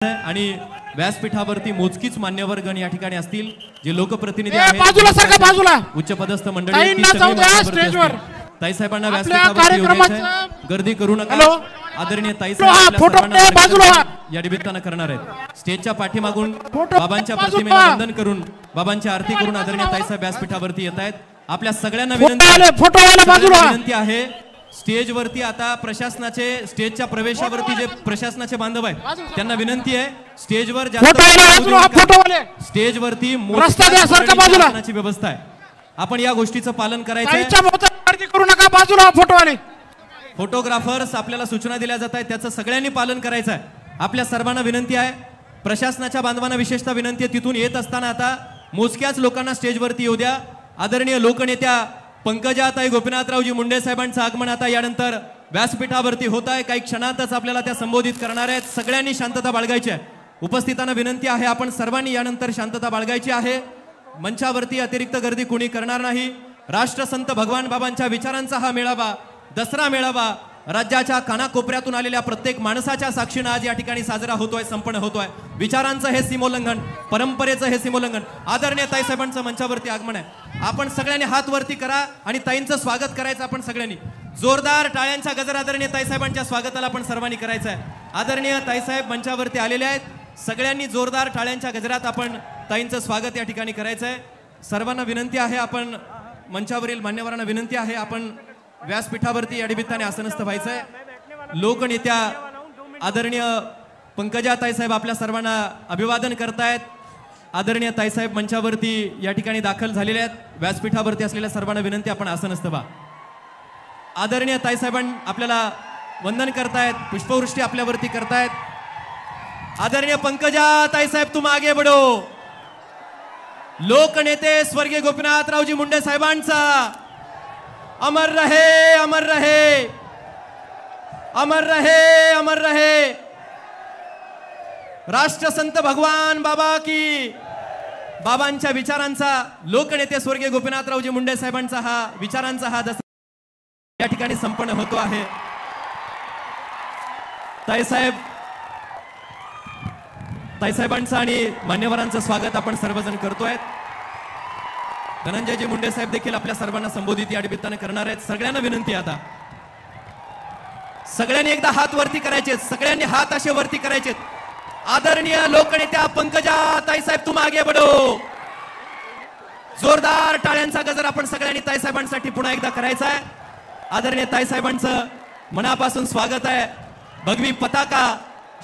आणि व्यासपीठावरती मोजकीच मान्यवर गण या ठिकाणी असतील जे लोकप्रतिनिधी आहेत, बाजूला सरका बाजूला उच्च पदस्थ मंडळी स्टेजवर ताई साहेबांना व्यासपीठावरती गर्दी करू नका। आदरणीय ताई साहेब या निमित्तानं करणार आहेत। स्टेजच्या पाठीमागून बाबांच्या प्रतिमेला वंदन करून बाबांची आरती करून आदरणीय ताई साहेब व्यासपीठावरती येत आहेत। आपल्या सगळ्यांना विनंती आहे स्टेज वरती आता प्रशासनाचे स्टेजच्या प्रवेशावरती जे प्रशासनाचे बांधव आहेत त्यांना विनंती आहे स्टेजवर स्टेज वरती प्रशासनाची व्यवस्था आहे, आपण या गोष्टीचं पालन करायचं आहे। करू नका बाजूला फोटोवाले फोटोग्राफर्स आपल्याला सूचना दिल्या जात आहेत त्याचं सगळ्यांनी पालन करायचं आहे। आपल्या सर्वांना विनंती आहे, प्रशासनाच्या बांधवांना विशेषतः विनंती आहे तिथून येत असताना आता मोजक्याच लोकांना स्टेजवरती येऊ द्या। आदरणीय लोकनेत्या पंकजाताई गोपीनाथरावजी मुंडे साहेबांचं आगमन आता यानंतर व्यासपीठावरती होत आहे। काही क्षणातच आपल्याला त्या संबोधित करणार आहेत। सगळ्यांनी शांतता बाळगायची आहे। उपस्थितांना विनंती आहे आपण सर्वांनी यानंतर शांतता बाळगायची आहे। मंचावरती अतिरिक्त गर्दी कोणी करणार नाही। राष्ट्रसंत भगवान बाबांच्या विचारांचा हा मेळावा, दसरा मेळावा राज्याच्या कानाकोपऱ्यातून आलेल्या प्रत्येक माणसाच्या साक्षीने आज या ठिकाणी साजरा होतोय, संपन्न होतोय। विचारांचं हे सीमोल्लंघन, परंपरेचं हे सीमोल्लंघन। आदरणीय ताई साहेबांचं मंचावरती आगमन आहे। आपण सगळ्यांनी हात वरती करा आणि ताईंचं स्वागत करायचं। आपण सगळ्यांनी जोरदार टाळ्यांचा गजर आदरणीय ताई साहेबांच्या स्वागताला आपण सर्वांनी करायचं आहे। आदरणीय ताई साहेब मंचावरती आलेले आहेत, सगळ्यांनी जोरदार टाळ्यांच्या गजरात आपण ताईंचं स्वागत या ठिकाणी करायचं आहे। सर्वांना विनंती आहे, आपण मंचावरील मान्यवरांना विनंती आहे आपण व्यासपीठावरती या निमित्ताने आसनस्थ व्हायचंय। लोकनेत्या आदरणीय पंकजा ताई साहेब आपल्या सर्वांना अभिवादन करतायत। आदरणीय ताई साहेब मंचावरती या ठिकाणी दाखल झालेले आहेत। व्यासपीठावरती असलेल्या सर्वांना विनंती आपण आसनस्थ व्हा। आदरणीय ताई साहेबांना आपल्याला वंदन करतायत, पुष्पवृष्टी आपल्यावरती करतायत। आदरणीय पंकजा ताई साहेब तुम आगे बढ़ो। लोकनेते स्वर्गीय गोपीनाथरावजी मुंडे साहेबांचा अमर रहे, अमर रहे, अमर रहे, अमर रहे। राष्ट्रसंत भगवान बाबा की बाबांच्या विचारांचा, लोकनेते स्वर्गीय गोपीनाथरावजी मुंडे साहेबांचा हा विचारांचा हा दसरा या ठिकाणी संपन्न होतो आहे। ताईसाहेबांचं आणि मान्यवरांचं स्वागत आपण सर्वजण करतोय। धनंजयजी मुंडे साहेब देखील आपल्या सर्वांना संबोधित या निमित्ताने करणार आहेत। सगळ्यांना विनंती आता सगळ्यांनी एकदा हात वरती करायचे, सगळ्यांनी हात असे वरती करायचे। आदरणीय लोकनेत्या पंकजा ताई साहेब तुम आगे बढ़ो। जोरदार टाळ्यांचा गजर आपण सगळ्यांनी ताई साहेबांसाठी पुन्हा एकदा करायचा आहे। आदरणीय ताई साहेबांचं मनापासून स्वागत आहे। भगवी पताका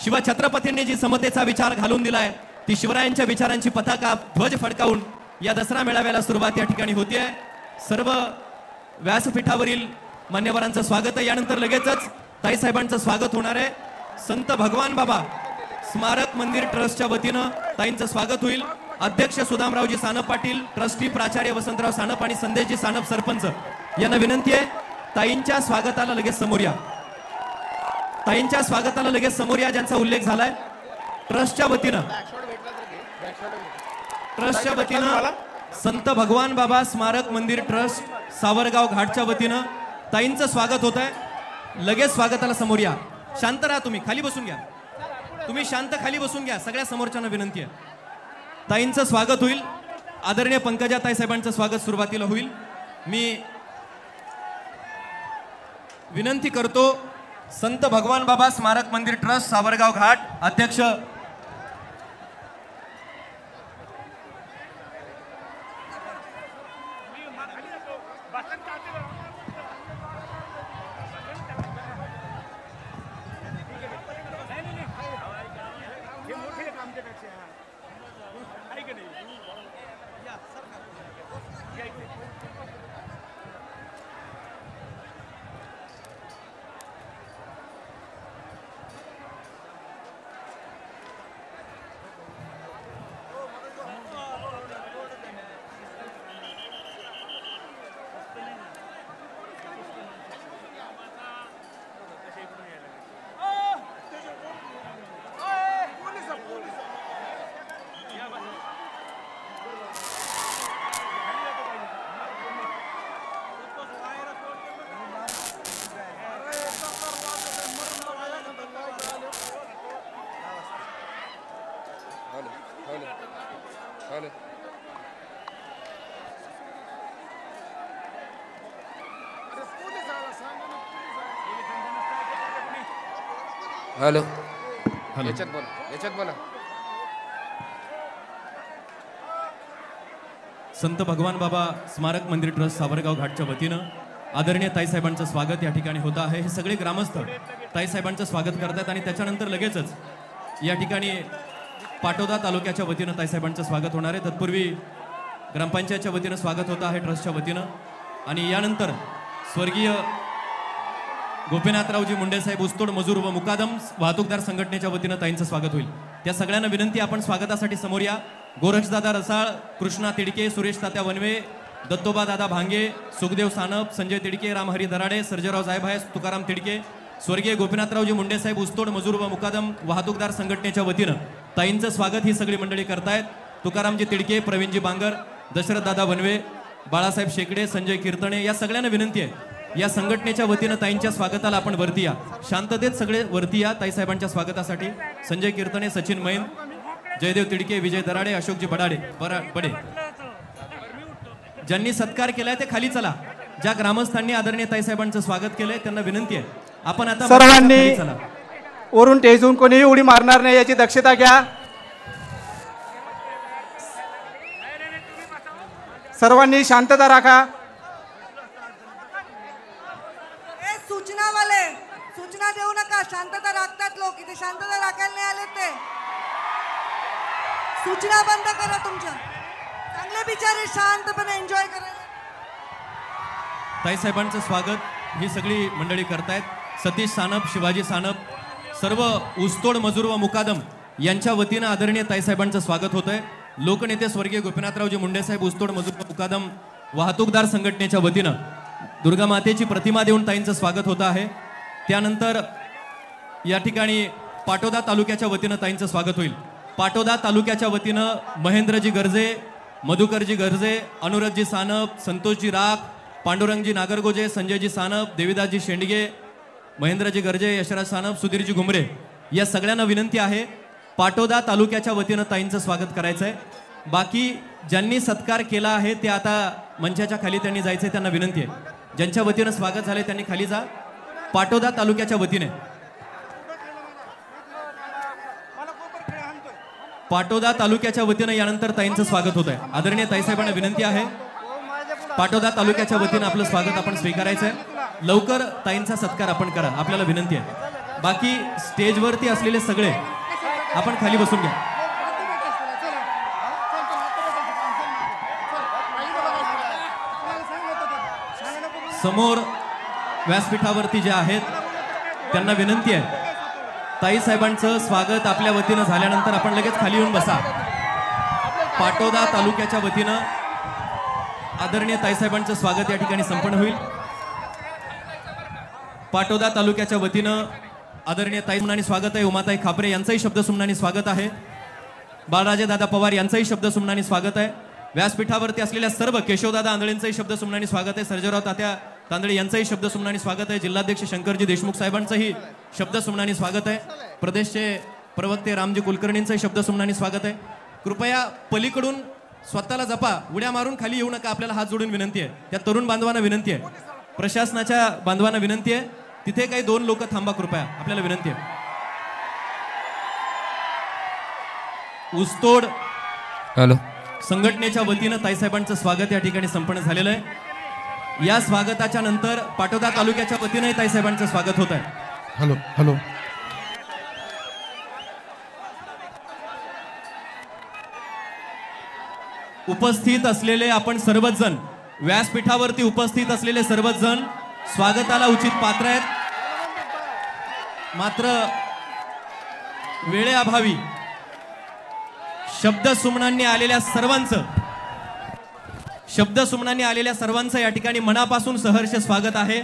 शिवछत्रपतींनी जी समतेचा विचार घालून दिलाय ती शिवरायांच्या विचारांची पताका ध्वज फडकावून या दसरा मेळाव्याला सुरुवात या ठिकाणी होती आहे। सर्व व्यासपीठावरील मान्यवरांचं स्वागत आहे। यानंतर लगेचच ताई साहेबांचं स्वागत होणार आहे। संत भगवान बाबा स्मारक मंदिर ट्रस्टच्या वतीनं ताईंचं स्वागत होईल। अध्यक्ष सुदामरावजी सानप पाटील, ट्रस्टी प्राचार्य वसंतराव सानप आणि संदेशजी सानप सरपंच यांना विनंती आहे ताईंच्या स्वागताला लगेच समोर या। ताईंच्या स्वागताला लगेच समोर या ज्यांचा उल्लेख झालाय। ट्रस्टच्या वतीनं संत भगवान बाबा स्मारक मंदिर ट्रस्ट सावरगाव घाटच्या वतीनं ताईंचं स्वागत होत आहे। लगेच स्वागताला समोर या। शांत राहा, तुम्ही खाली बसून घ्या, तुम्ही शांत खाली बसून घ्या। सगळ्या समोरच्यांना विनंती आहे, ताईंचं स्वागत होईल। आदरणीय पंकजा ताई साहेबांचं स्वागत सुरुवातीला होईल। मी विनंती करतो संत भगवान बाबा स्मारक मंदिर ट्रस्ट सावरगाव घाट अध्यक्ष हॅलो हॅलो. याच्यात बोला संत भगवान बाबा स्मारक मंदिर ट्रस्ट सावरगाव घाटच्या वतीनं आदरणीय ताईसाहेबांचं स्वागत या ठिकाणी होतं आहे. हे सगळे ग्रामस्थ ताईसाहेबांचं स्वागत करतात आणि त्याच्यानंतर लगेचच या ठिकाणी पाटोदा तालुक्याच्या वतीनं ताईसाहेबांचं स्वागत होणार आहे. तत्पूर्वी ग्रामपंचायतच्या वतीनं स्वागत होतं आहे ट्रस्टच्या वतीनं आणि यानंतर स्वर्गीय गोपीनाथरावजी मुंडे साहेब ऊसतोड मजूर व मुकादम वाहतूकदार संघटनेच्या वतीनं ताईंचं स्वागत होईल. त्या सगळ्यांना विनंती, आपण स्वागतासाठी समोर या. गोरक्षदादा रसाळ, कृष्णा तिडके, सुरेश तात्या वनवे, दत्तोबा दादा भांगे, सुखदेव सानप, संजय तिडके, रामहरी दराडे, सर्जेराव जायभाय, तुकाराम तिडके, स्वर्गीय गोपीनाथरावजी मुंडे साहेब ऊसतोड मजूर व मुकादम वाहतूकदार संघटनेच्या वतीनं ताईंचं स्वागत ही सगळी मंडळी करतायत. तुकारामजी तिडके, प्रवीणजी बांगर, दशरथ दादा वनवे, बाळासाहेब शेकडे, संजय कीर्तने, या सगळ्यांना विनंती आहे, या संघटनेच्या वतीनं ताईंच्या स्वागताला आपण वरती या. शांततेत सगळे वरती या ताईसाहेबांच्या स्वागतासाठी. संजय कीर्तने, सचिन मैन, जयदेव तिडके, विजय दराडे, अशोकजी बडाडे बडे. ज्यांनी सत्कार केलाय ते खाली चला. ज्या ग्रामस्थांनी आदरणीय ताईसाहेबांचं स्वागत केलंय त्यांना विनंती आहे, आपण आता सर्वांनी खाली चला. वरून टेजून कोणीही उडी मारणार नाही याची दक्षता घ्या. सर्वांनी शांतता राखा. सूचना देऊ नका. शांतता राखतात लोक, इथे शांतता राखायला नाही आले ते. सूचना बंद करा तुमच्या. चांगले बिचारे शांतपणे एन्जॉय करायला. ताईसाहेबांचं स्वागत ही सगळी मंडळी करतायत. सतीश सानप, शिवाजी सानप, सर्व ऊसतोड मजूर व मुकादम यांच्या वतीनं आदरणीय ताईसाहेबांचं स्वागत होत आहे. लोकनेते स्वर्गीय गोपीनाथरावजी मुंडे साहेब ऊसतोड मजूर व मुकादम वाहतूकदार संघटनेच्या वतीनं दुर्गा मातेची प्रतिमा देऊन ताईंचं स्वागत होतं आहे. त्यानंतर या ठिकाणी पाटोदा तालुक्याच्या वतीनं ताईंचं स्वागत होईल. पाटोदा तालुक्याच्या वतीनं महेंद्रजी गर्जे, मधुकरजी गर्जे, अनुरागजी सानप, संतोषजी राख, पांडुरंगजी नागरगोजे, संजयजी सानप, देवीदासजी शेंडगे, महेंद्रजी गर्जे, यशराज सानप, सुधीरजी घुमरे, या सगळ्यांना विनंती आहे पाटोदा तालुक्याच्या वतीनं ताईंचं स्वागत करायचं आहे. बाकी ज्यांनी सत्कार केला आहे ते आता मंचाच्या खाली त्यांनी जायचंय, त्यांना विनंती आहे. ज्यांच्या वतीनं स्वागत झालंय त्यांनी खाली जा. पाटोदा तालुक्याच्या वतीने पाटोदा तालुक्याच्या वतीनं यानंतर ताईंचं स्वागत होत आहे. आदरणीय ताईसाहेबांना विनंती आहे, पाटोदा तालुक्याच्या वतीनं आपलं स्वागत आपण स्वीकारायचं आहे. लवकर ताईंचा सत्कार आपण करा, आपल्याला विनंती आहे. बाकी स्टेजवरती असलेले सगळे आपण खाली बसून घ्या. समोर व्यासपीठावरती जे आहेत त्यांना विनंती आहे, ताईसाहेबांचं स्वागत आपल्या वतीनं झाल्यानंतर आपण लगेच खाली येऊन बसा. पाटोदा तालुक्याच्या वतीनं आदरणीय ताईसाहेबांचं स्वागत या ठिकाणी संपन्न होईल. पाटोदा तालुक्याच्या वतीनं आदरणीय ताईसुमनानी स्वागत आहे. उमाताई खापरे यांचंही शब्दसुमनानी स्वागत आहे. बाळराजे दादा पवार यांचंही शब्दसुमनानी स्वागत आहे. व्यासपीठावरती असलेल्या सर्व केशवदादा आंधळेंचंही शब्दसुमनानी स्वागत आहे. सर्जेराव तात्या तांदळे यांचंही शब्दसुमनानी स्वागत आहे. जिल्हाध्यक्ष शंकरजी देशमुख साहेबांचंही शब्दसुमनानी स्वागत आहे. प्रदेशचे प्रवक्ते रामजी कुलकर्णींचंही शब्दसुमनानी स्वागत आहे. कृपया पलीकडून स्वतःला जपा, उड्या मारून खाली येऊ नका. आपल्याला हात जोडून विनंती आहे. त्या तरुण बांधवांना विनंती आहे, प्रशासनाच्या बांधवांना विनंती आहे, तिथे काही 2 लोक थांबा कृपया, आपल्याला विनंती आहे. ऊसतोड हॅलो संघटनेच्या वतीनं ताईसाहेबांचं स्वागत या ठिकाणी संपन्न झालेलं आहे. या स्वागताच्या नंतर पाटोदा तालुक्याच्या वतीनंही ताईसाहेबांचं स्वागत होत आहे. Hello hello. उपस्थित असलेले आपण सर्वच जण, व्यासपीठावरती उपस्थित असलेले सर्वच जण स्वागताला उचित पात्र आहेत. मात्र वेळेअभावी शब्दसुमनांनी आलेल्या सर्वांचं या ठिकाणी मनापासून सहर्ष स्वागत आहे.